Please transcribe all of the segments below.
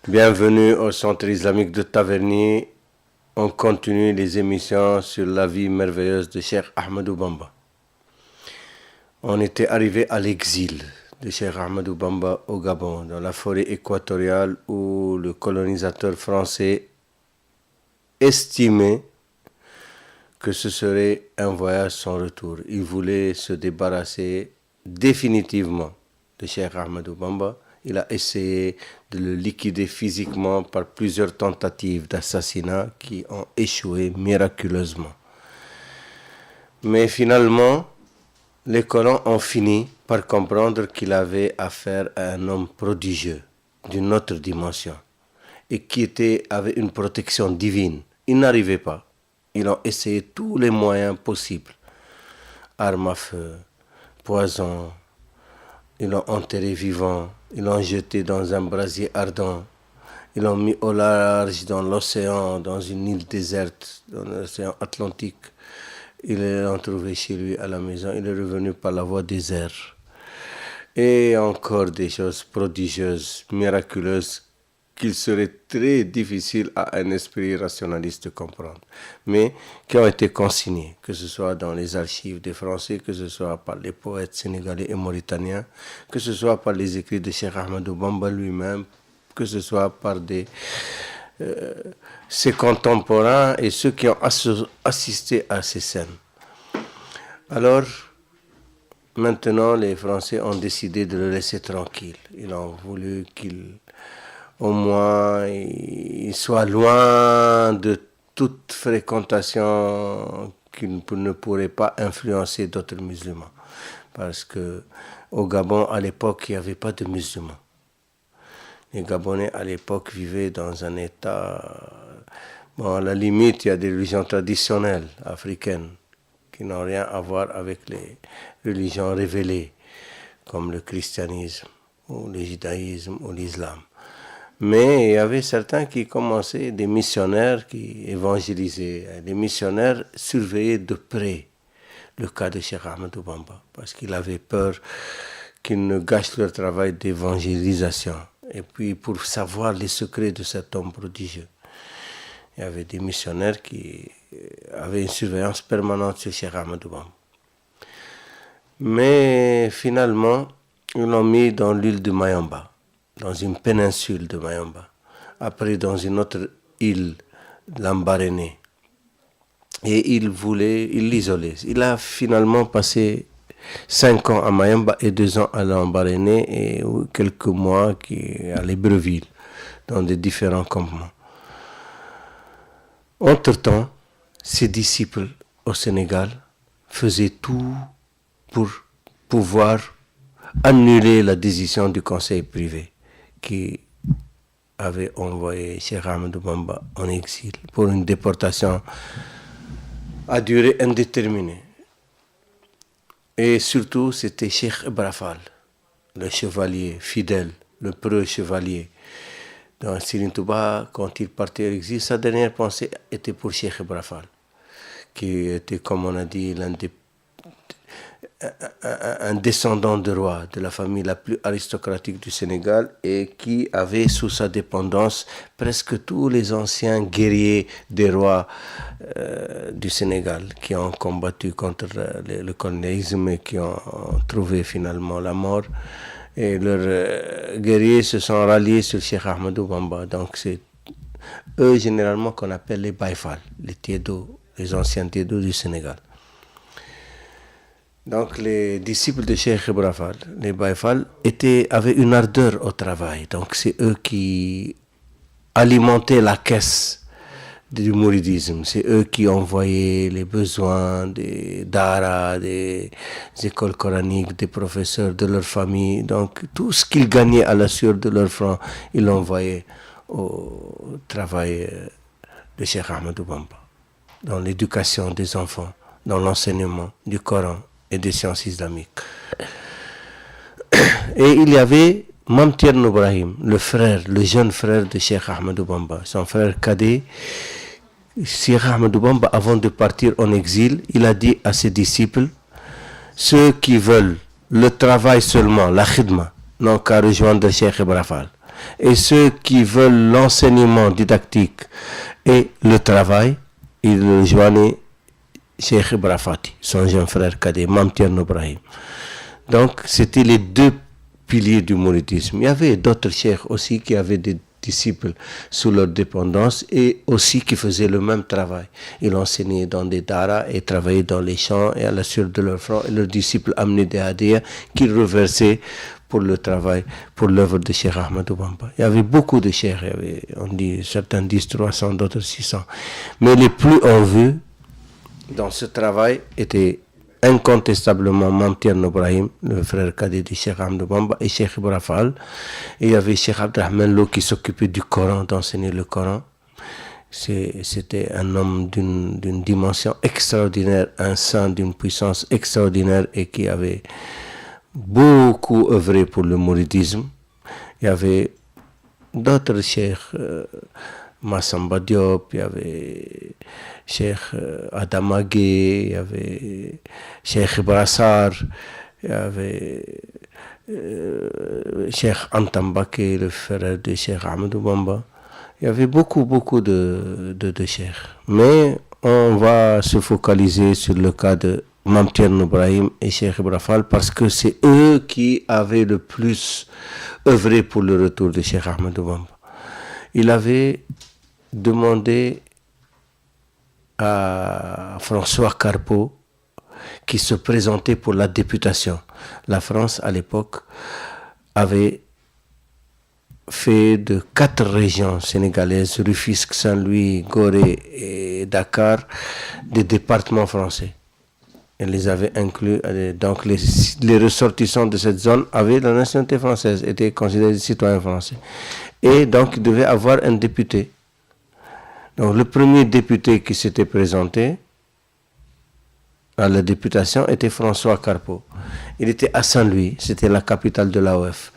Bienvenue au Centre islamique de Tavernier. On continue les émissions sur la vie merveilleuse de Cheikh Ahmadou Bamba. On était arrivé à l'exil de Cheikh Ahmadou Bamba au Gabon, dans la forêt équatoriale où le colonisateur français estimait que ce serait un voyage sans retour. Il voulait se débarrasser définitivement de Cheikh Ahmadou Bamba. Il a essayé de le liquider physiquement par plusieurs tentatives d'assassinat qui ont échoué miraculeusement. Mais finalement, les colons ont fini par comprendre qu'il avait affaire à un homme prodigieux d'une autre dimension et qui avait une protection divine. Ils n'arrivaient pas. Ils ont essayé tous les moyens possibles. Armes à feu, poison, ils l'ont enterré vivant, ils l'ont jeté dans un brasier ardent, ils l'ont mis au large dans l'océan, dans une île déserte, dans l'océan Atlantique. Ils l'ont trouvé chez lui à la maison, il est revenu par la voie des airs. Et encore des choses prodigieuses, miraculeuses, qu'il serait très difficile à un esprit rationaliste de comprendre, mais qui ont été consignées, que ce soit dans les archives des Français, que ce soit par les poètes sénégalais et mauritaniens, que ce soit par les écrits de Cheikh Ahmadou Bamba lui-même, que ce soit par ses contemporains et ceux qui ont assisté à ces scènes. Alors, maintenant, les Français ont décidé de le laisser tranquille. Ils ont voulu qu'il au moins il soit loin de toute fréquentation qu'il ne pourrait pas influencer d'autres musulmans. Parce qu'au Gabon, à l'époque, il n'y avait pas de musulmans. Les Gabonais, à l'époque, vivaient dans un état... Bon, à la limite, il y a des religions traditionnelles africaines qui n'ont rien à voir avec les religions révélées, comme le christianisme, ou le judaïsme, ou l'islam. Mais il y avait certains qui commençaient, des missionnaires qui évangélisaient. Les missionnaires surveillaient de près le cas de Cheikh Ahmadou Bamba, parce qu'ils avaient peur qu'ils ne gâchent leur travail d'évangélisation. Et puis pour savoir les secrets de cet homme prodigieux. Il y avait des missionnaires qui avaient une surveillance permanente sur Cheikh Ahmadou Bamba. Mais finalement, ils l'ont mis dans l'île de Mayomba, dans une péninsule de Mayomba, après dans une autre île, Lambaréné. Et il l'isolait. Il a finalement passé 5 ans à Mayomba et 2 ans à Lambaréné et quelques mois à Libreville, dans des différents campements. Entre-temps, ses disciples au Sénégal faisaient tout pour pouvoir annuler la décision du conseil privé qui avait envoyé Cheikh Ahmadou Bamba en exil pour une déportation à durée indéterminée. Et surtout, c'était Cheikh Ibra Fall, le chevalier fidèle, le preux chevalier. Dans Serigne Touba, quand il partait à l'exil, sa dernière pensée était pour Cheikh Ibra Fall, qui était, comme on a dit, un descendant de roi, de la famille la plus aristocratique du Sénégal et qui avait sous sa dépendance presque tous les anciens guerriers des rois du Sénégal qui ont combattu contre le colonialisme et qui ont trouvé finalement la mort Et leurs guerriers se sont ralliés sur Cheikh Ahmadou Bamba. Donc c'est eux généralement qu'on appelle les Baïfal, les Tiedo, les anciens Tiedo du Sénégal. Donc les disciples de Cheikh Ibra Fall, les Baïfal, avaient une ardeur au travail. Donc c'est eux qui alimentaient la caisse du mouridisme. C'est eux qui envoyaient les besoins des daras, des écoles coraniques, des professeurs, de leur famille. Donc tout ce qu'ils gagnaient à la sueur de leur front, ils l'envoyaient au travail de Cheikh Ahmadou Bamba, dans l'éducation des enfants, dans l'enseignement du Coran et des sciences islamiques. Et il y avait Mam Thierno Ibrahim, le jeune frère de Cheikh Ahmadou Bamba, son frère cadet. Cheikh Ahmadou Bamba, avant de partir en exil, il a dit à ses disciples, ceux qui veulent le travail seulement, la khidma, n'ont qu'à rejoindre Cheikh Ibra Fall. Et ceux qui veulent l'enseignement didactique et le travail, ils rejoignaient Cheikh Ibra Fati, son jeune frère cadet, Mam Thierno Ibrahim. Donc, c'était les deux piliers du mouridisme. Il y avait d'autres cheikhs aussi qui avaient des disciples sous leur dépendance et aussi qui faisaient le même travail. Ils enseignaient dans des daras et travaillaient dans les champs et à la sueur de leur front. Et leurs disciples amenaient des hadiyas qu'ils reversaient pour le travail, pour l'œuvre de Cheikh Ahmadou Bamba. Il y avait beaucoup de cheikhs, certains disent 300, d'autres 600. Mais les plus en vue dans ce travail étaient incontestablement Mam Thierno Ibrahim, le frère cadet de Cheikh Ahmadou Bamba, et Cheikh Ibra Fall. Et il y avait Cheikh Abdrahman Lo qui s'occupait du Coran, d'enseigner le Coran. C'était un homme d'une dimension extraordinaire, un saint d'une puissance extraordinaire et qui avait beaucoup œuvré pour le mouridisme. Il y avait d'autres cheikhs, Massamba Diop, il y avait Cheikh Adamagé, il y avait Cheikh Brassar, il y avait Cheikh Antambake, le frère de Cheikh Ahmadou Bamba. Il y avait beaucoup de cheikhs. Mais on va se focaliser sur le cas de Mam Thierno Ibrahim et Cheikh Ibra Fall parce que c'est eux qui avaient le plus œuvré pour le retour de Cheikh Ahmadou Bamba. Il avait demandé à François Carpeaux qui se présentait pour la députation. La France à l'époque avait fait de 4 régions sénégalaises, Rufisque, Saint-Louis, Gorée et Dakar, des départements français. Elle les avait inclus, donc les ressortissants de cette zone avaient la nationalité française, étaient considérés des citoyens français. Et donc il devait avoir un député. Donc le premier député qui s'était présenté à la députation était François Carpeaux. Il était à Saint-Louis, c'était la capitale de l'AOF.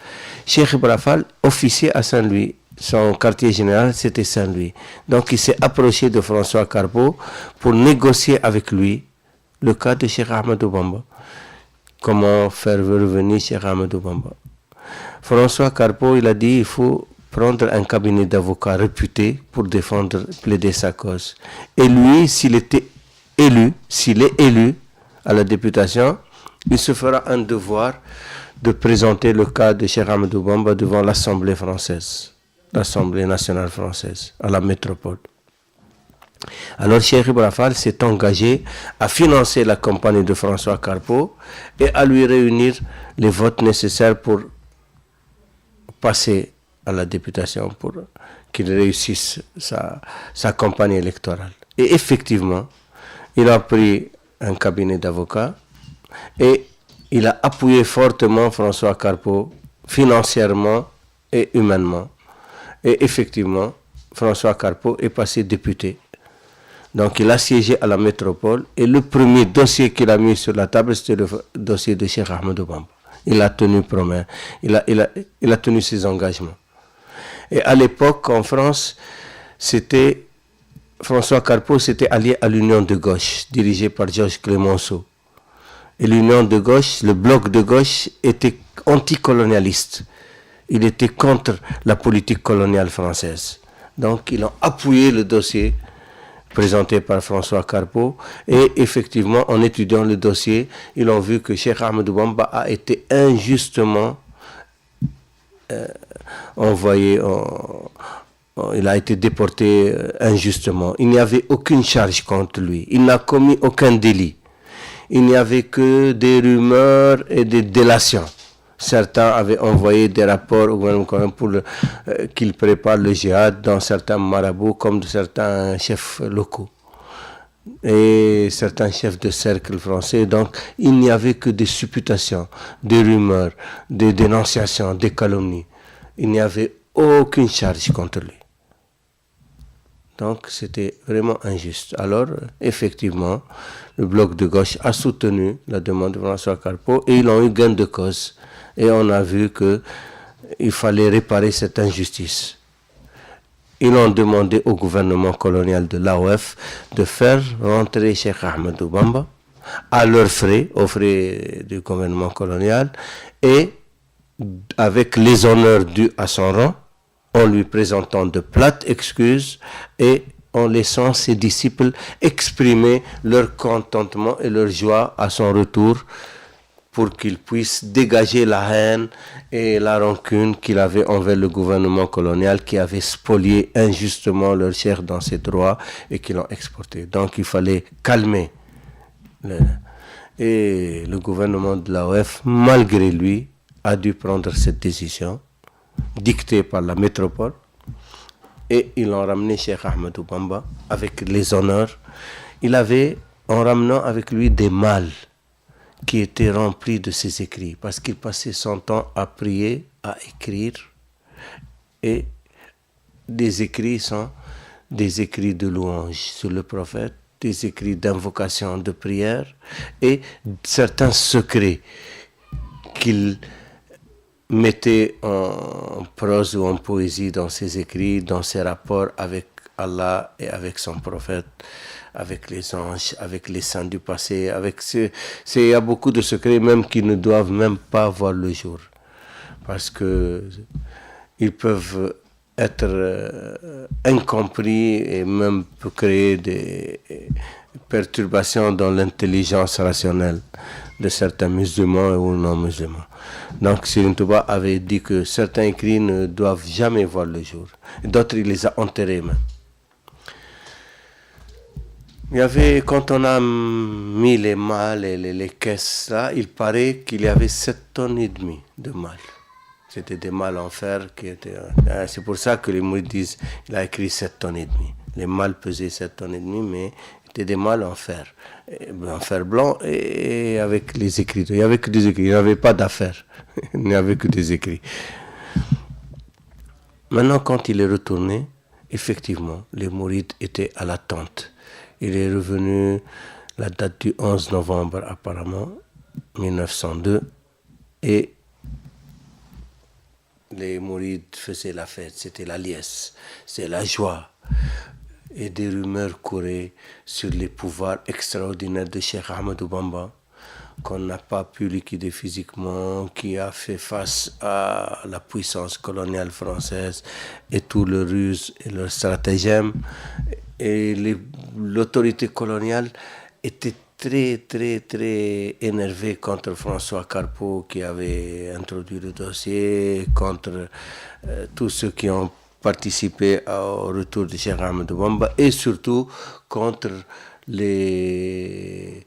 Cheikh Ibra Fall, officier à Saint-Louis, son quartier général c'était Saint-Louis. Donc il s'est approché de François Carpeaux pour négocier avec lui le cas de Cheikh Ahmadou Bamba. Comment faire revenir Cheikh Ahmadou Bamba. François Carpeaux, il a dit il faut prendre un cabinet d'avocats réputé pour plaider sa cause. Et lui, s'il est élu à la députation, il se fera un devoir de présenter le cas de Cheikh Ahmadou Bamba devant l'Assemblée française, l'Assemblée nationale française, à la métropole. Alors Cheikh Ibra Fall s'est engagé à financer la campagne de François Carpeaux et à lui réunir les votes nécessaires pour passer à la députation, pour qu'il réussisse sa campagne électorale. Et effectivement, il a pris un cabinet d'avocats et il a appuyé fortement François Carpeaux financièrement et humainement. Et effectivement, François Carpeaux est passé député. Donc il a siégé à la métropole et le premier dossier qu'il a mis sur la table, c'était le dossier de Cheikh Ahmadou Bamba. Il a tenu promesse, il a tenu ses engagements. Et à l'époque, en France, François Carpeaux s'était allié à l'Union de gauche, dirigée par Georges Clemenceau. Et l'Union de gauche, le bloc de gauche, était anticolonialiste. Il était contre la politique coloniale française. Donc, ils ont appuyé le dossier présenté par François Carpeaux. Et effectivement, en étudiant le dossier, ils ont vu que Cheikh Ahmadou Bamba a été injustement envoyé, il a été déporté injustement. Il n'y avait aucune charge contre lui. Il n'a commis aucun délit. Il n'y avait que des rumeurs et des délations. Certains avaient envoyé des rapports au gouvernement pour qu'il prépare le djihad dans certains marabouts comme certains chefs locaux et certains chefs de cercle français. Donc il n'y avait que des supputations, des rumeurs, des dénonciations, des calomnies. Il n'y avait aucune charge contre lui. Donc c'était vraiment injuste. Alors effectivement, le bloc de gauche a soutenu la demande de François Carpeaux et ils ont eu gain de cause. Et on a vu qu'il fallait réparer cette injustice. Ils ont demandé au gouvernement colonial de l'AOF de faire rentrer Cheikh Ahmadou Bamba à leurs frais, aux frais du gouvernement colonial, et avec les honneurs dus à son rang, en lui présentant de plates excuses et en laissant ses disciples exprimer leur contentement et leur joie à son retour, pour qu'il puisse dégager la haine et la rancune qu'il avait envers le gouvernement colonial qui avait spolié injustement leur chair dans ses droits et qui l'ont exporté. Donc il fallait calmer. Et le gouvernement de l'AOF, malgré lui, a dû prendre cette décision dictée par la métropole et ils ont ramené Cheikh Ahmadou Bamba avec les honneurs. Il avait, en ramenant avec lui des malles qui était rempli de ses écrits, parce qu'il passait son temps à prier, à écrire, et des écrits sont des écrits de louange sur le prophète, des écrits d'invocation, de prière, et certains secrets qu'il mettait en prose ou en poésie dans ses écrits, dans ses rapports avec Allah et avec son prophète, avec les anges, avec les saints du passé, il y a beaucoup de secrets même qui ne doivent même pas voir le jour, parce que ils peuvent être incompris et même peut créer des perturbations dans l'intelligence rationnelle de certains musulmans ou non musulmans. Donc Serigne Touba avait dit que certains écrits ne doivent jamais voir le jour, et d'autres il les a enterrés même. Il y avait, quand on a mis les malles et les caisses là, il paraît qu'il y avait 7 tonnes et demie de malles. C'était des malles en fer qui étaient... c'est pour ça que les mourides disent qu'il a écrit 7 tonnes et demie. Les malles pesaient 7 tonnes et demie, mais c'était des malles en fer blanc et avec les écrits. Il n'y avait que des écrits, il n'y avait pas d'affaires. Il n'y avait que des écrits. Maintenant, quand il est retourné, effectivement, les mourides étaient à l'attente. Il est revenu la date du 11 novembre apparemment, 1902, et les mourides faisaient la fête, c'était la liesse, c'est la joie. Et des rumeurs couraient sur les pouvoirs extraordinaires de Cheikh Ahmadou Bamba, qu'on n'a pas pu liquider physiquement, qui a fait face à la puissance coloniale française et tout le ruse et leur stratagème. Et l'autorité coloniale était très énervée contre François Carpeaux qui avait introduit le dossier, contre tous ceux qui ont participé au retour de Cheikh Ahmadou Bamba, et surtout contre les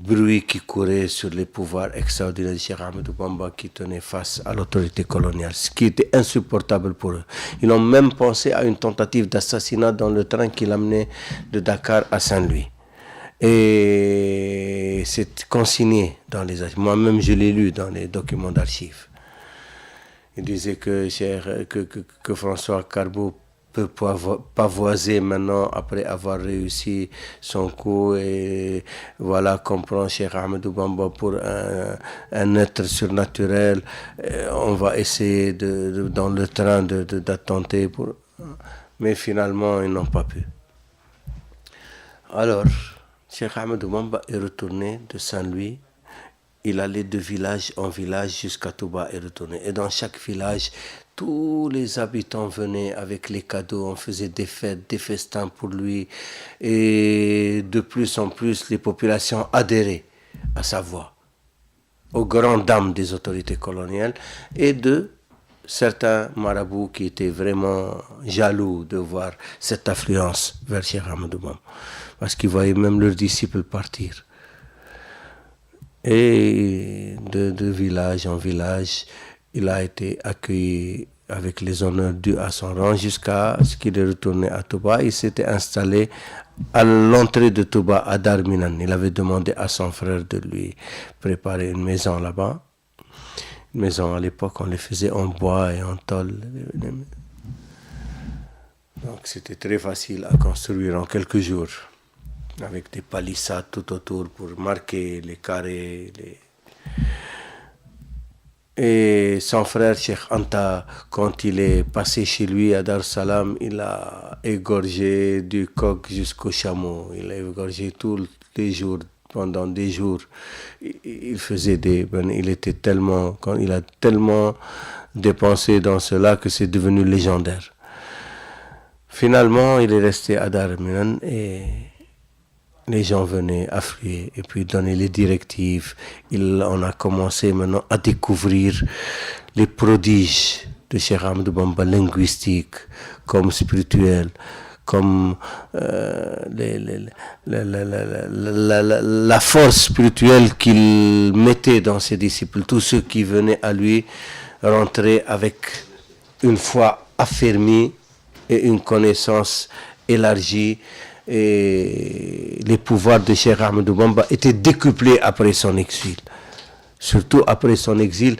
bruits qui couraient sur les pouvoirs extraordinaires de Cheikh Ahmadou Bamba qui tenaient face à l'autorité coloniale, ce qui était insupportable pour eux. Ils ont même pensé à une tentative d'assassinat dans le train qui l'amenait de Dakar à Saint-Louis. Et c'est consigné dans les archives. Moi-même, je l'ai lu dans les documents d'archives. Il disait que François Carpeaux peut pavoiser maintenant après avoir réussi son coup, et voilà, comprend Cheikh Ahmadou Bamba pour un être surnaturel. On va essayer dans le train d'attenter pour... Mais finalement, ils n'ont pas pu. Alors, Cheikh Ahmadou Bamba est retourné de Saint-Louis. Il allait de village en village jusqu'à Touba et retourné. Et dans chaque village, tous les habitants venaient avec les cadeaux, on faisait des fêtes, des festins pour lui. Et de plus en plus, les populations adhéraient à sa voix, aux grandes dames des autorités coloniales et de certains marabouts qui étaient vraiment jaloux de voir cette affluence vers Cheikh Ahmadou Bamba, parce qu'ils voyaient même leurs disciples partir. Et de village en village, il a été accueilli avec les honneurs dus à son rang jusqu'à ce qu'il est retourné à Touba. Il s'était installé à l'entrée de Touba, à Darminan. Il avait demandé à son frère de lui préparer une maison là-bas. Une maison, à l'époque, on les faisait en bois et en tôle. Donc c'était très facile à construire en quelques jours, avec des palissades tout autour pour marquer les carrés. Et son frère Cheikh Anta, quand il est passé chez lui à Dar es Salaam, il a égorgé du coq jusqu'au chameau. Il a égorgé tous les jours, pendant des jours. Il faisait il était tellement, quand il a tellement dépensé dans cela que c'est devenu légendaire. Finalement, il est resté à Darminan et les gens venaient affluer et puis donner les directives. On a commencé maintenant à découvrir les prodiges de Cheikh Ahmadou Bamba, linguistiques comme spirituels, comme la force spirituelle qu'il mettait dans ses disciples. Tous ceux qui venaient à lui rentraient avec une foi affermie et une connaissance élargie. Et les pouvoirs de Cheikh Ahmadou Bamba étaient décuplés après son exil. Surtout après son exil,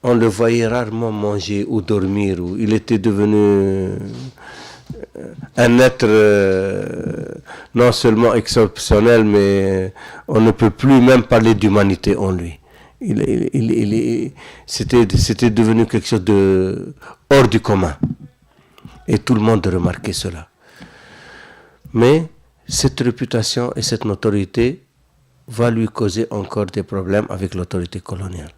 on le voyait rarement manger ou dormir. Il était devenu un être non seulement exceptionnel, mais on ne peut plus même parler d'humanité en lui. C'était devenu quelque chose de hors du commun. Et tout le monde remarquait cela. Mais cette réputation et cette notoriété va lui causer encore des problèmes avec l'autorité coloniale.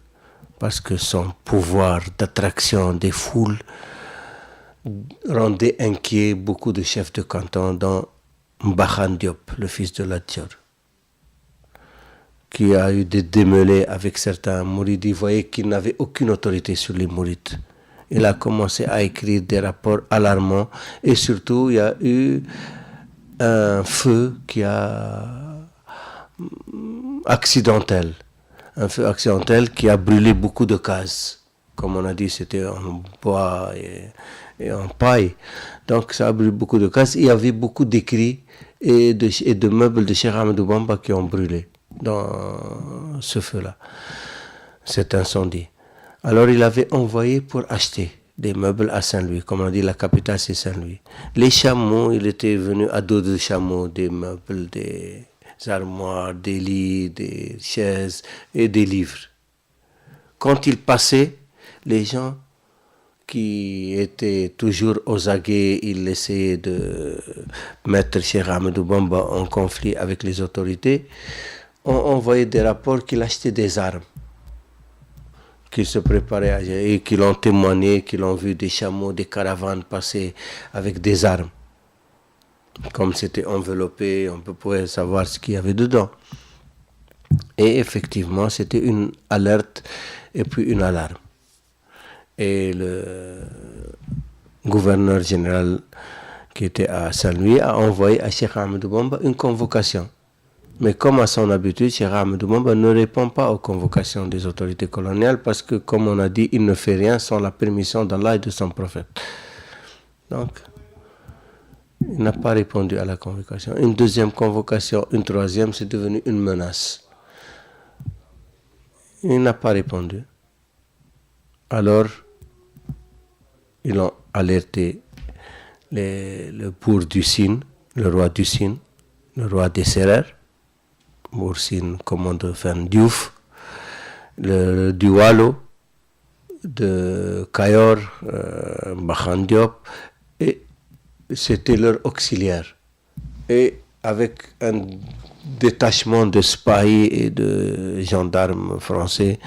Parce que son pouvoir d'attraction des foules rendait inquiet beaucoup de chefs de canton, dont Mbahan Diop, le fils de Lat Dior, qui a eu des démêlés avec certains mourides. Il voyait qu'il n'avait aucune autorité sur les mourides. Il a commencé à écrire des rapports alarmants et surtout il y a eu un feu qui a accidentel, un feu accidentel qui a brûlé beaucoup de cases. Comme on a dit, c'était en bois et en paille. Donc ça a brûlé beaucoup de cases. Il y avait beaucoup d'écrits et de meubles de Cheikh Ahmadou Bamba qui ont brûlé dans ce feu-là, cet incendie. Alors il avait envoyé pour acheter des meubles à Saint-Louis. Comme on dit, la capitale c'est Saint-Louis. Les chameaux, il était venu à dos de chameaux, des meubles, des armoires, des lits, des chaises et des livres. Quand il passait, les gens qui étaient toujours aux aguets, ils essayaient de mettre Cheikh Ahmadou Bamba en conflit avec les autorités, ont envoyé des rapports qu'il achetait des armes, qui se préparaient et qui l'ont témoigné, qui l'ont vu des chameaux, des caravanes passer avec des armes. Comme c'était enveloppé, on pouvait savoir ce qu'il y avait dedans. Et effectivement, c'était une alerte et puis une alarme. Et le gouverneur général qui était à Saint-Louis a envoyé à Cheikh Ahmadou Bamba une convocation. Mais comme à son habitude, Cheikh Ahmadou Bamba ne répond pas aux convocations des autorités coloniales parce que, comme on a dit, il ne fait rien sans la permission d'Allah et de son prophète. Donc, il n'a pas répondu à la convocation. Une deuxième convocation, une troisième, c'est devenu une menace. Il n'a pas répondu. Alors, ils ont alerté le bourg du Sine, le roi du Sine, le roi des Sérères, Boursine commande Fan Diouf, du Waalo, de Kayor, Mbahan Diop, et c'était leur auxiliaire. Et avec un détachement de spahis et de gendarmes français,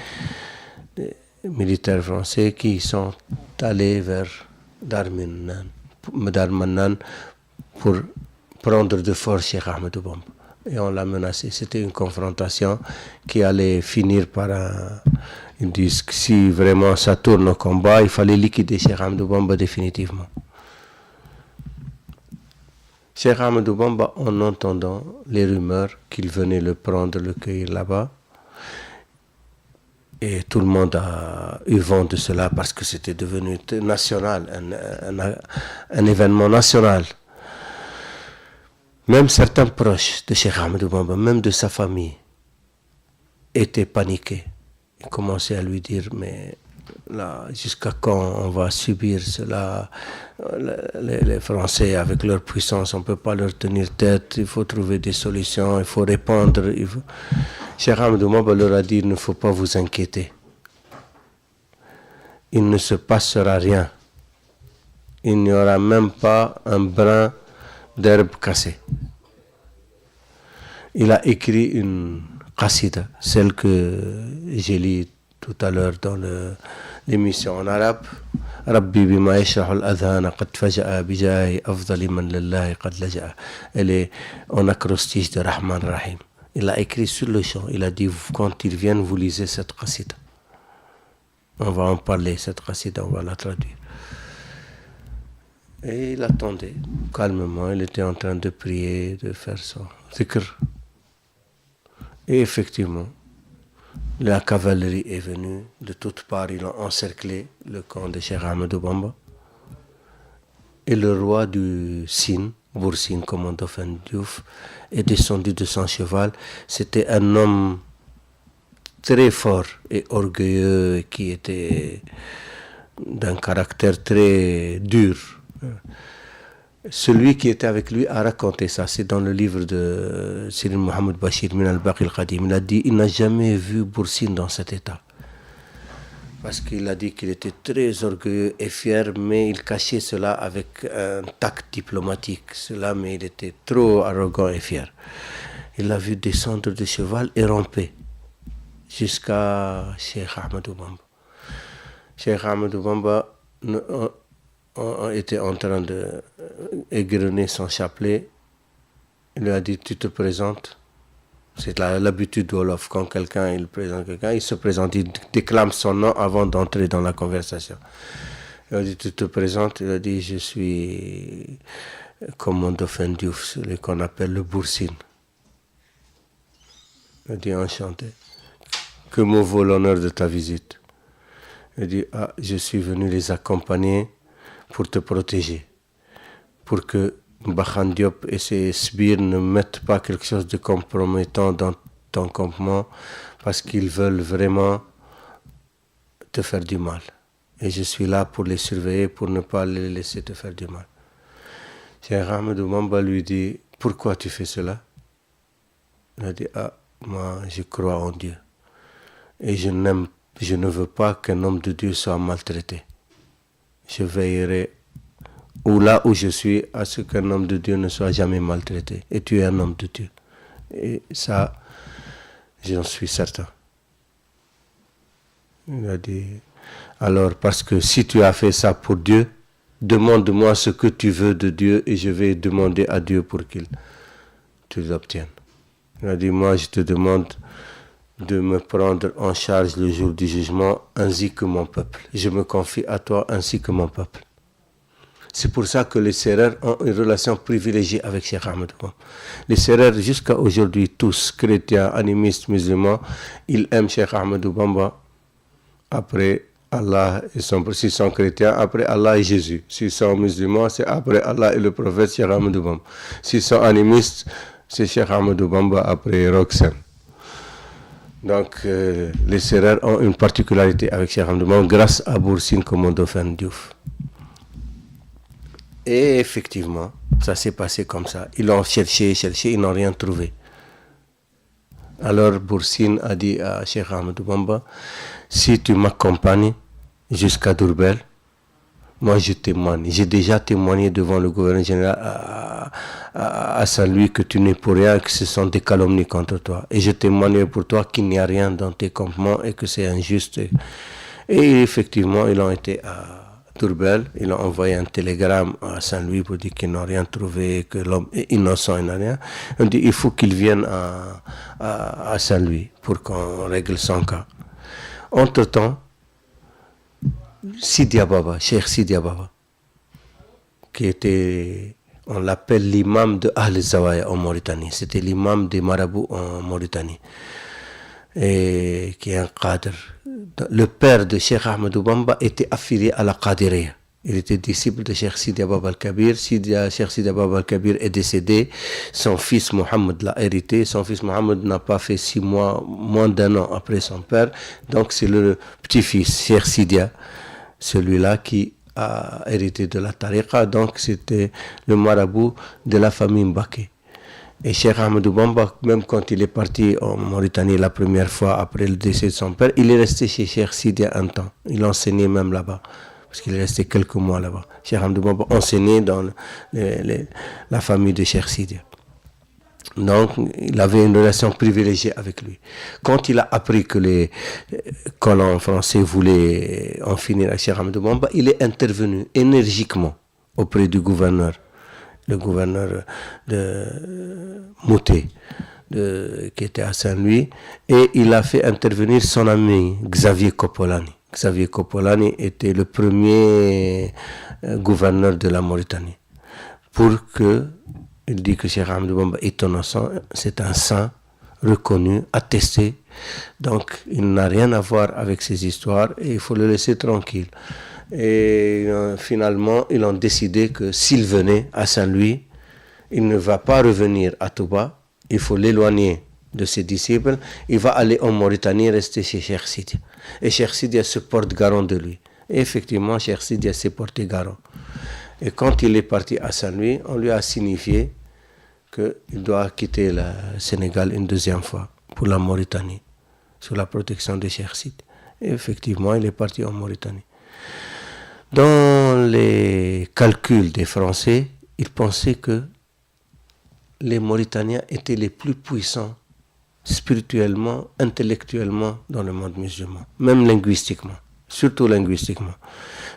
militaires français, qui sont allés vers Darmanin pour prendre de force Cheikh Ahmadou Bamba. Et on l'a menacé. C'était une confrontation qui allait finir par Ils disent que si vraiment ça tourne au combat, il fallait liquider Cheikh Ahmadou Bamba définitivement. Cheikh Ahmadou Bamba, en entendant les rumeurs qu'il venait le prendre, le cueillir là-bas, et tout le monde a eu vent de cela parce que c'était devenu national, un événement national. Même certains proches de Cheikh Ahmadou Bamba, même de sa famille, étaient paniqués. Ils commençaient à lui dire, mais là, jusqu'à quand on va subir cela? Les Français, avec leur puissance, on ne peut pas leur tenir tête, il faut trouver des solutions, il faut répondre. Cheikh Ahmadou Bamba leur a dit, il ne faut pas vous inquiéter. Il ne se passera rien. Il n'y aura même pas un brin d'herbe cassée. Il a écrit une qasida, celle que j'ai lue tout à l'heure dans l'émission en arabe. Rabbi bima yashrahu al-adhana qad faja'a bijahi afdali man lillahi qad laja'a. Elle est en acrostiche de Rahman Rahim. Il a écrit sur le champ. Il a dit, quand ils viennent, vous lisez cette qasida. On va en parler, cette qasida, on va la traduire. Et il attendait calmement. Il était en train de prier, de faire son zikr. Et effectivement, la cavalerie est venue de toutes parts. Ils ont encerclé le camp de Cheikh Ahmadou Bamba. Et le roi du Sine, Boursine, commandant Dauphin Diouf, est descendu de son cheval. C'était un homme très fort et orgueilleux qui était d'un caractère très dur. Celui qui était avec lui a raconté ça. C'est dans le livre de Sidi Mohamed Bachir Min al-Baqi al-Qadim. Il a dit, il n'a jamais vu Boursine dans cet état. Parce qu'il a dit qu'il était très orgueilleux et fier, mais il cachait cela avec un tact diplomatique. Mais il était trop arrogant et fier. Il l'a vu descendre de cheval et ramper jusqu'à Cheikh Ahmadou Bamba. Cheikh Ahmadou Bamba était en train d'égrener son chapelet. Il lui a dit, tu te présentes. C'est l'habitude de Wolof. Quand il présente quelqu'un, il se présente, il déclame son nom avant d'entrer dans la conversation. Il a dit, tu te présentes. Il a dit, je suis commandant Dauphin Diouf, celui qu'on appelle le Boursine. Il a dit, enchanté. Que me vaut l'honneur de ta visite? Il a dit, je suis venu les accompagner pour te protéger, pour que Bakhan Diop et ses sbires ne mettent pas quelque chose de compromettant dans ton campement, parce qu'ils veulent vraiment te faire du mal. Et je suis là pour les surveiller, pour ne pas les laisser te faire du mal. Cheikh Ahmadou Bamba lui dit, pourquoi tu fais cela? Il a dit, moi je crois en Dieu. Et je ne veux pas qu'un homme de Dieu soit maltraité. Je veillerai, ou là où je suis, à ce qu'un homme de Dieu ne soit jamais maltraité. Et tu es un homme de Dieu. Et ça, j'en suis certain. Il a dit, alors, parce que si tu as fait ça pour Dieu, demande-moi ce que tu veux de Dieu et je vais demander à Dieu pour qu'il te l'obtienne. Il a dit, moi je te demande de me prendre en charge le jour du jugement ainsi que mon peuple. Je me confie à toi ainsi que mon peuple. C'est pour ça que les Sérères ont une relation privilégiée avec Cheikh Ahmadou Bamba. Les Sérères, jusqu'à aujourd'hui, tous, chrétiens, animistes, musulmans, ils aiment Cheikh Ahmadou Bamba après Allah et s'ils sont chrétiens, après Allah et Jésus. S'ils sont musulmans, c'est après Allah et le prophète Cheikh Ahmadou Bamba. S'ils sont animistes, c'est Cheikh Ahmadou Bamba après Roxane. Donc, les Sérères ont une particularité avec Cheikh Ahmadou Bamba grâce à Boursine comme Dauphin Diouf. Et effectivement, ça s'est passé comme ça. Ils l'ont cherché, ils n'ont rien trouvé. Alors Boursine a dit à Cheikh Ahmadou Bamba, si tu m'accompagnes jusqu'à Diourbel, moi je témoigne. J'ai déjà témoigné devant le gouverneur général à Saint-Louis que tu n'es pour rien, que ce sont des calomnies contre toi. Et je témoigne pour toi qu'il n'y a rien dans tes campements et que c'est injuste. Et effectivement, ils ont été à Diourbel, ils ont envoyé un télégramme à Saint-Louis pour dire qu'ils n'ont rien trouvé, que l'homme est innocent, il n'a rien. On dit il faut qu'il vienne à Saint-Louis pour qu'on règle son cas. Entre-temps, Sidia Baba, Cheikh Sidia Baba, qui était, on l'appelle l'imam de Ahl-Zawaya en Mauritanie. C'était l'imam des marabouts en Mauritanie. Et qui est un cadre. Le père de Cheikh Ahmadou Bamba était affilié à la Qadiriya. Il était disciple de Cheikh Sidia Baba al-Kabir. Cheikh Sidia Baba al-Kabir est décédé. Son fils Mohamed l'a hérité. Son fils Mohamed n'a pas fait 6 mois, moins d'1 an après son père. Donc c'est le petit-fils, Cheikh Sidia, celui-là qui a hérité de la tariqa. Donc c'était le marabout de la famille Mbaké. Et Cheikh Ahmadou Bamba, même quand il est parti en Mauritanie la première fois après le décès de son père, il est resté chez Cheikh Sidia un temps. Il enseignait même là-bas, parce qu'il est resté quelques mois là-bas. Cheikh Ahmadou Bamba enseignait dans la famille de Cheikh Sidia. Donc, il avait une relation privilégiée avec lui. Quand il a appris que les colons français voulaient en finir avec Cheikh Ahmadou Bamba, il est intervenu énergiquement auprès du gouverneur, le gouverneur de Mouté, qui était à Saint-Louis, et il a fait intervenir son ami Xavier Coppolani. Xavier Coppolani était le premier gouverneur de la Mauritanie. Il dit que Cheikh Ahmadou Bamba est innocent, c'est un saint reconnu, attesté, donc il n'a rien à voir avec ces histoires et il faut le laisser tranquille. Et finalement, ils ont décidé que s'il venait à Saint-Louis, il ne va pas revenir à Touba, il faut l'éloigner de ses disciples, il va aller en Mauritanie, rester chez Cheikh Sidia. Et Cheikh Sidia se porte garant de lui. Et effectivement, Cheikh Sidia s'est porté garant. Et quand il est parti à Saint-Louis, on lui a signifié qu'il doit quitter le Sénégal une deuxième fois pour la Mauritanie, sous la protection de Cheikh Sidia. Et effectivement, il est parti en Mauritanie. Dans les calculs des Français, ils pensaient que les Mauritaniens étaient les plus puissants spirituellement, intellectuellement dans le monde musulman, même linguistiquement, surtout linguistiquement.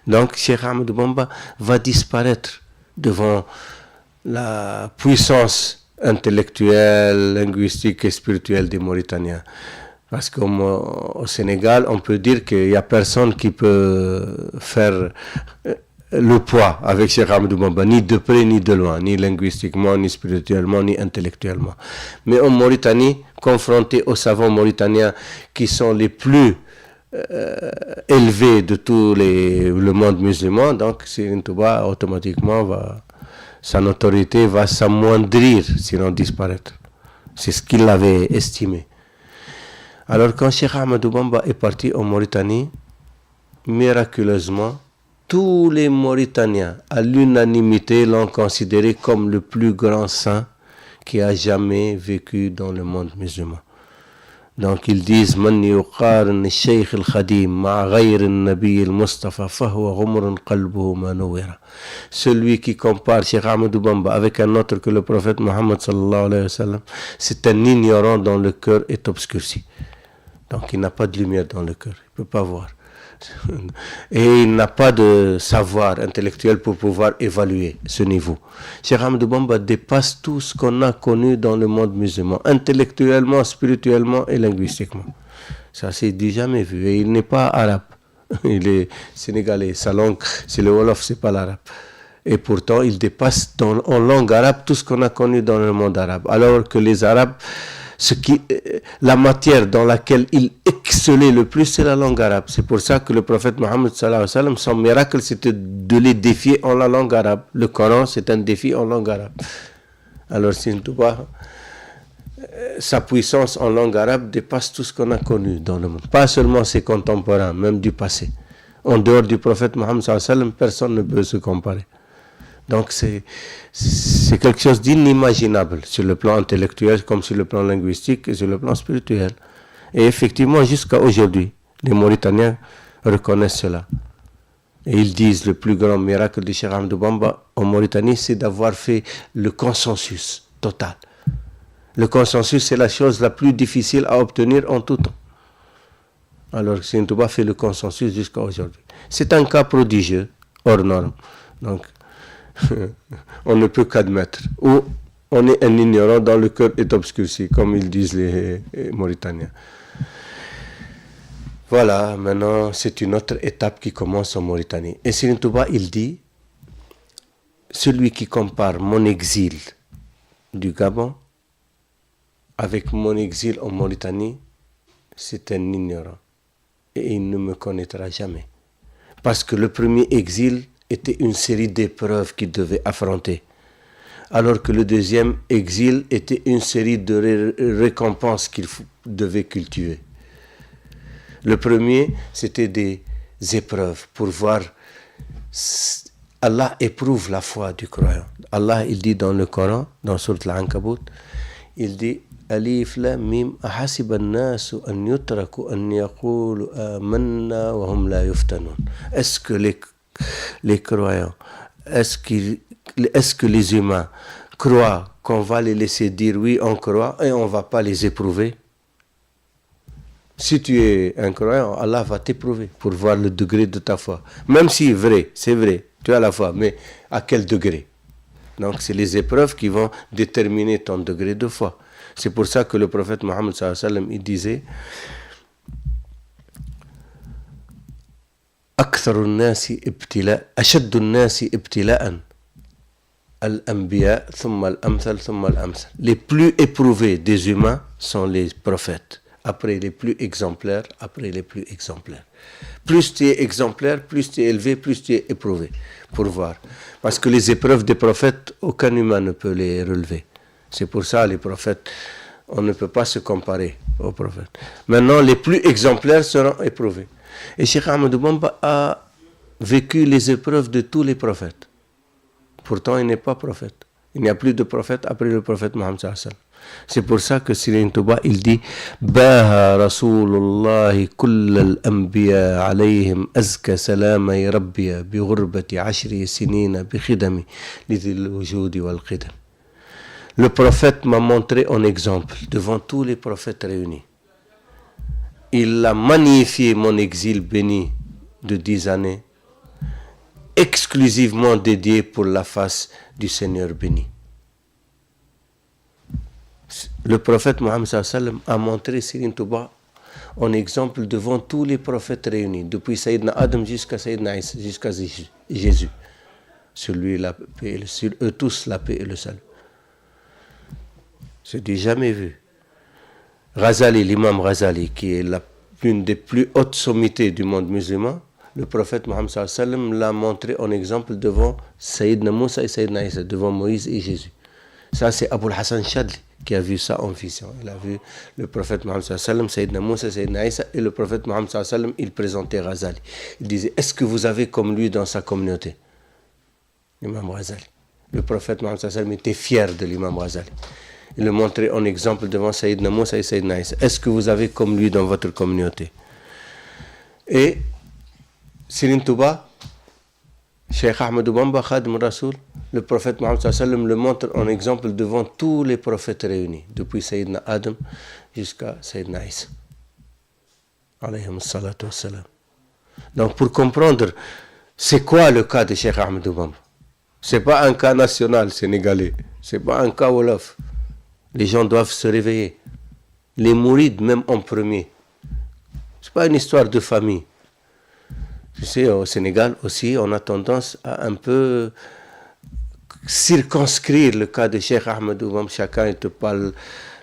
Donc Cheikh Ahmadou Bamba va disparaître devant la puissance intellectuelle, linguistique et spirituelle des Mauritaniens. Parce qu'au Sénégal, on peut dire qu'il n'y a personne qui peut faire le poids avec Cheikh Ahmadou Bamba, ni de près ni de loin, ni linguistiquement, ni spirituellement, ni intellectuellement. Mais en Mauritanie, confronté aux savants mauritaniens qui sont les plus élevés de tout le monde musulman, donc Serigne Touba automatiquement sa notoriété va s'amoindrir, sinon disparaître. C'est ce qu'il avait estimé. Alors quand Cheikh Ahmadou Bamba est parti en Mauritanie, miraculeusement, tous les Mauritaniens, à l'unanimité, l'ont considéré comme le plus grand saint qui a jamais vécu dans le monde musulman. Donc ils disent Man yuqarn Cheikh al-Khadim ma ghayr al-Nabi al-Mustafa fahuwa ghumrun qalbuhu ma nuwira. Celui qui compare Cheikh Ahmadou Bamba avec un autre que le prophète Mohammed sallallahu alayhi wa sallam, c'est un ignorant dont le cœur est obscurci. Donc il n'a pas de lumière dans le cœur, il ne peut pas voir. Et il n'a pas de savoir intellectuel pour pouvoir évaluer ce niveau. Cheikh Ahmadou Bamba dépasse tout ce qu'on a connu dans le monde musulman, intellectuellement, spirituellement et linguistiquement. Ça c'est du jamais vu. Et il n'est pas arabe, il est sénégalais. Sa langue, c'est le Wolof, c'est pas l'arabe. Et pourtant, il dépasse en langue arabe tout ce qu'on a connu dans le monde arabe. Alors que les Arabes, la matière dans laquelle il excellait le plus, c'est la langue arabe. C'est pour ça que le prophète Mohammed sallallahu alayhi wa sallam, son miracle, c'était de les défier en la langue arabe. Le Coran, c'est un défi en langue arabe. Alors, Serigne Touba, sa puissance en langue arabe dépasse tout ce qu'on a connu dans le monde. Pas seulement ses contemporains, même du passé. En dehors du prophète Mohammed sallallahu alayhi wa sallam, personne ne peut se comparer. Donc c'est quelque chose d'inimaginable sur le plan intellectuel comme sur le plan linguistique et sur le plan spirituel. Et effectivement, jusqu'à aujourd'hui, les Mauritaniens reconnaissent cela. Et ils disent le plus grand miracle de Cheikh Ahmadou Bamba en Mauritanie, c'est d'avoir fait le consensus total. Le consensus, c'est la chose la plus difficile à obtenir en tout temps. Alors Serigne Touba fait le consensus jusqu'à aujourd'hui. C'est un cas prodigieux, hors norme. Donc, on ne peut qu'admettre. Ou on est un ignorant dont le cœur est obscurci, comme ils disent les Mauritaniens. Voilà, maintenant c'est une autre étape qui commence en Mauritanie. Et Serigne Touba, il dit, celui qui compare mon exil du Gabon avec mon exil en Mauritanie, c'est un ignorant. Et il ne me connaîtra jamais. Parce que le premier exil était une série d'épreuves qu'il devait affronter. Alors que le deuxième exil était une série de récompenses qu'il devait cultiver. Le premier, c'était des épreuves pour voir. Allah éprouve la foi du croyant. Allah, il dit dans le Coran, dans Sourate Al-Ankabut, il dit Alif Lam Mim ahasiba an-nasu an yutraku an yaqulu amanna wa hum la yuftanun. Est-ce que les croyants, est-ce que les humains croient qu'on va les laisser dire oui, on croit et on ne va pas les éprouver? Si tu es un croyant, Allah va t'éprouver pour voir le degré de ta foi. Même si c'est vrai, tu as la foi, mais à quel degré? Donc c'est les épreuves qui vont déterminer ton degré de foi. C'est pour ça que le prophète Mohammed sallallahu alayhi wa sallam, il disait أكثر الناس ابتلاء أشد الناس ابتلاء الأنبياء ثم الأمثل ثم الأمثل. Les plus éprouvés des humains sont les prophètes. Après les plus exemplaires, après les plus exemplaires. Plus tu es exemplaire, plus tu es élevé, plus tu es éprouvé. Pour voir. Parce que les épreuves des prophètes, aucun humain ne peut les relever. C'est pour ça les prophètes, on ne peut pas se comparer aux prophètes. Maintenant, les plus exemplaires seront éprouvés. Et Cheikh Ahmadou Bamba a vécu les épreuves de tous les prophètes. Pourtant, il n'est pas prophète. Il n'y a plus de prophète après le prophète Mohammed sallallahu alayhi wa sallam. C'est pour ça que Serigne Touba, il dit Baha Rasulullahi kullal anbiya alayhim azka salamay rabbiya bi ghurbati ashri sinina bi khidami lidil wujudi wal qidam. Le prophète m'a montré en exemple devant tous les prophètes réunis. Il a magnifié mon exil béni de 10 années, exclusivement dédié pour la face du Seigneur béni. Le prophète Mohammed sallallahu alayhi wa sallam a montré Serigne Touba en exemple devant tous les prophètes réunis, depuis Sayyidina Adam jusqu'à Sayyidina Isa, jusqu'à Jésus. Sur lui, la paix, sur eux tous, la paix et le salut. C'est du jamais vu. Ghazali, l'imam Ghazali, qui est l'une des plus hautes sommités du monde musulman, le prophète Mohammed sallallahu alayhi wa sallam l'a montré en exemple devant Sayyidina Moussa et Sayyidina Isa, devant Moïse et Jésus. Ça, c'est Abul Hassan Chadli qui a vu ça en vision. Il a vu le prophète Mohammed sallallahu alayhi wa sallam, Sayyidina Moussa, Sayyidina Isa, et le prophète Mohammed sallallahu alayhi wa sallam, il présentait Ghazali. Il disait, est-ce que vous avez comme lui dans sa communauté? L'imam Ghazali. Le prophète Mohammed sallallahu alayhi wa sallam était fier de l'imam Ghazali. Il le montrait en exemple devant Sayyidina Moussa et Sayyidina Isa. Est-ce que vous avez comme lui dans votre communauté? Et Serigne Touba, Cheikh Ahmadou Bamba, Khadim Rasoul, le prophète Mohammed sallallahu alayhi wa sallam le montre en exemple devant tous les prophètes réunis, depuis Sayyidina Adam jusqu'à Sayyidina Isa. Alayhim salatu wassalam. Donc pour comprendre, c'est quoi le cas de Cheikh Ahmadou Bamba? C'est pas un cas national sénégalais, c'est pas un cas wolof. Les gens doivent se réveiller. Les mourides, même en premier. C'est pas une histoire de famille. Tu sais, au Sénégal aussi, on a tendance à un peu circonscrire le cas de Cheikh Ahmadou Bamba. Chacun il te parle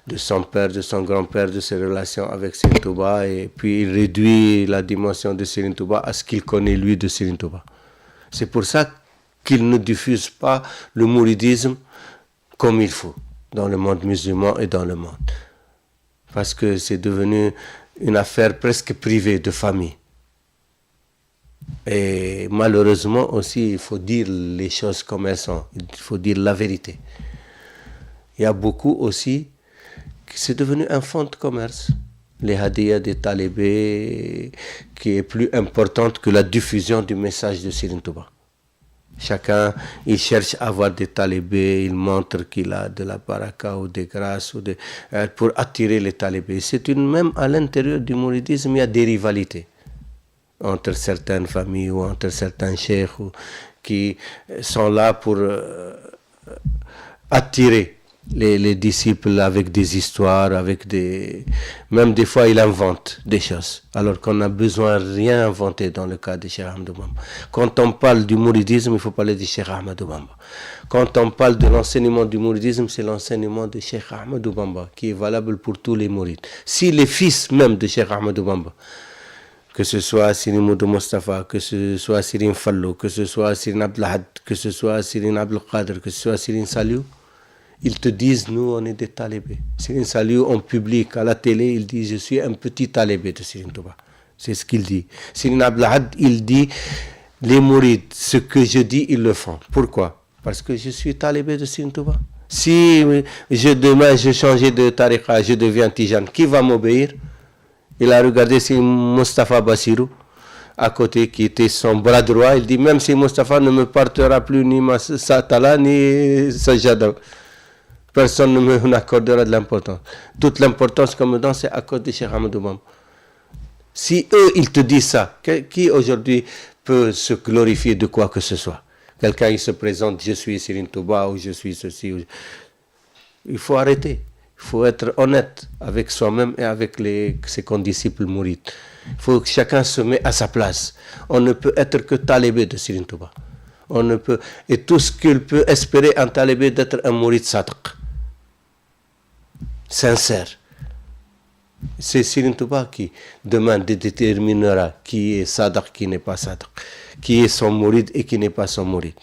de son père, de son grand-père, de ses relations avec Serigne Touba, et puis il réduit la dimension de Serigne Touba à ce qu'il connaît lui de Serigne Touba. C'est pour ça qu'il ne diffuse pas le mouridisme comme il faut dans le monde musulman et dans le monde. Parce que c'est devenu une affaire presque privée de famille. Et malheureusement aussi, il faut dire les choses comme elles sont. Il faut dire la vérité. Il y a beaucoup aussi, c'est devenu un fonds de commerce. Les hadiyas des talibés, qui est plus importante que la diffusion du message de Serigne Touba. Chacun, il cherche à avoir des talibés, il montre qu'il a de la baraka ou des grâces pour attirer les talibés. Même à l'intérieur du mouridisme, il y a des rivalités entre certaines familles ou entre certains cheikhs qui sont là pour attirer les disciples avec des histoires, avec même des fois il invente des choses, alors qu'on n'a besoin de rien inventer dans le cas de Cheikh Ahmadou Bamba. Quand on parle du mouridisme, il faut parler de Cheikh Ahmadou Bamba. Quand on parle de l'enseignement du mouridisme, c'est l'enseignement de Cheikh Ahmadou Bamba qui est valable pour tous les mourides. Si les fils même de Cheikh Ahmadou Bamba, que ce soit Serigne Moudou Moustapha, que ce soit Serigne Fallou, que ce soit Serigne Abdul Ahad, que ce soit Serigne Abdul Qadir, que ce soit Serigne Saliou, ils te disent, nous, on est des talibés. Serigne Saliou, en public, à la télé, il dit, je suis un petit talibé de Serigne Touba. C'est ce qu'il dit. Serigne Abdul Ahad, il dit, les mourides, ce que je dis, ils le font. Pourquoi? Parce que je suis talibé de Serigne Touba. Si demain, je change de tariqa, je deviens tijane, qui va m'obéir? Il a regardé si Moustapha Bassirou, à côté, qui était son bras droit. Il dit, même si Moustapha ne me partira plus ni Satala, ni Sajada, personne ne m'accordera de l'importance. Toute l'importance qu'on me donne, c'est à cause de Cheikh Ahmadou Bamba. Si eux, ils te disent ça, qui aujourd'hui peut se glorifier de quoi que ce soit? Quelqu'un, il se présente, je suis Serigne Touba, ou je suis ceci. Il faut arrêter. Il faut être honnête avec soi-même et avec ses condisciples mourides. Il faut que chacun se mette à sa place. On ne peut être que talibé de Serigne Touba. On ne peut, et tout ce qu'il peut espérer un talibé d'être un mouride sadq, sincère. C'est Serigne Touba qui demain déterminera qui est sadq, qui n'est pas sadq, qui est son mouride et qui n'est pas son mouride.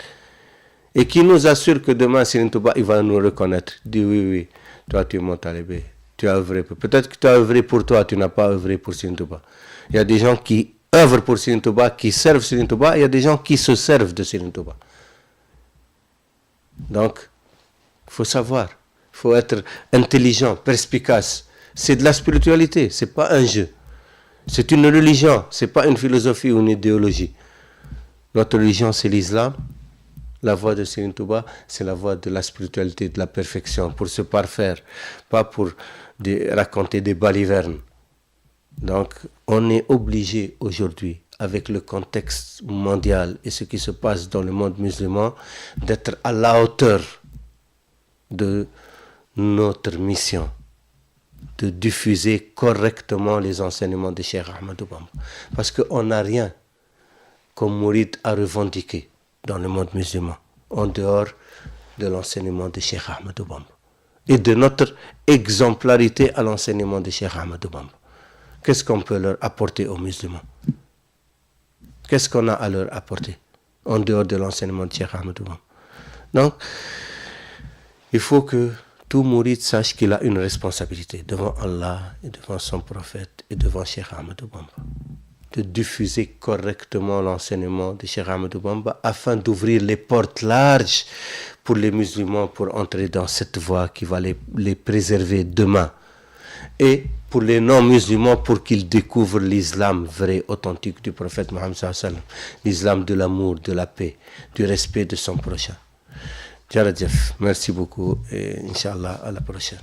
Et qui nous assure que demain Serigne Touba, il va nous reconnaître. Dit oui. Toi, tu es mon talibé, tu as œuvré. Peut-être que tu as œuvré pour toi, tu n'as pas œuvré pour Serigne Touba. Il y a des gens qui œuvrent pour Serigne Touba, qui servent Serigne Touba, il y a des gens qui se servent de Serigne Touba. Donc, il faut savoir, il faut être intelligent, perspicace. C'est de la spiritualité, ce n'est pas un jeu. C'est une religion, ce n'est pas une philosophie ou une idéologie. Notre religion, c'est l'islam. La voie de Serigne Touba, c'est la voie de la spiritualité, de la perfection, pour se parfaire, pas pour raconter des balivernes. Donc, on est obligé aujourd'hui, avec le contexte mondial et ce qui se passe dans le monde musulman, d'être à la hauteur de notre mission, de diffuser correctement les enseignements de Cheikh Ahmadou Bamba. Parce qu'on n'a rien comme mouride à revendiquer dans le monde musulman, en dehors de l'enseignement de Cheikh Ahmadou Bamba et de notre exemplarité à l'enseignement de Cheikh Ahmadou Bamba. Qu'est-ce qu'on peut leur apporter aux musulmans? Qu'est-ce qu'on a à leur apporter en dehors de l'enseignement de Cheikh Ahmadou Bamba? Donc, il faut que tout mouride sache qu'il a une responsabilité devant Allah et devant son prophète et devant Cheikh Ahmadou Bamba, de diffuser correctement l'enseignement de Cheikh Ahmadou Bamba afin d'ouvrir les portes larges pour les musulmans pour entrer dans cette voie qui va les préserver demain. Et pour les non-musulmans pour qu'ils découvrent l'islam vrai, authentique du prophète Mohammed sallallahu alayhi wa sallam, l'islam de l'amour, de la paix, du respect de son prochain. Jaradjef, merci beaucoup et Inch'Allah à la prochaine.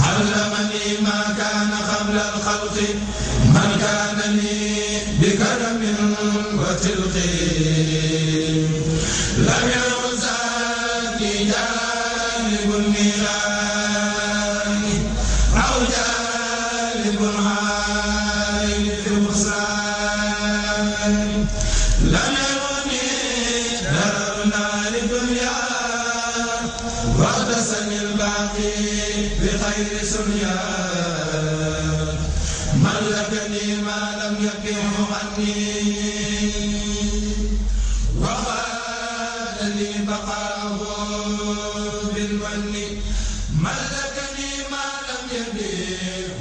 علمني ما كان قبل الخلق من كان لي بكرم وتلق لم يرزقني جانب النيران أو جانب العين في الخسران لم يرني درر نار الدنيا واغتسني الباقي بخير سنيا ملكني ما لم يكن عني وقال لي بقاه بالمن ملكني ما لم يبيه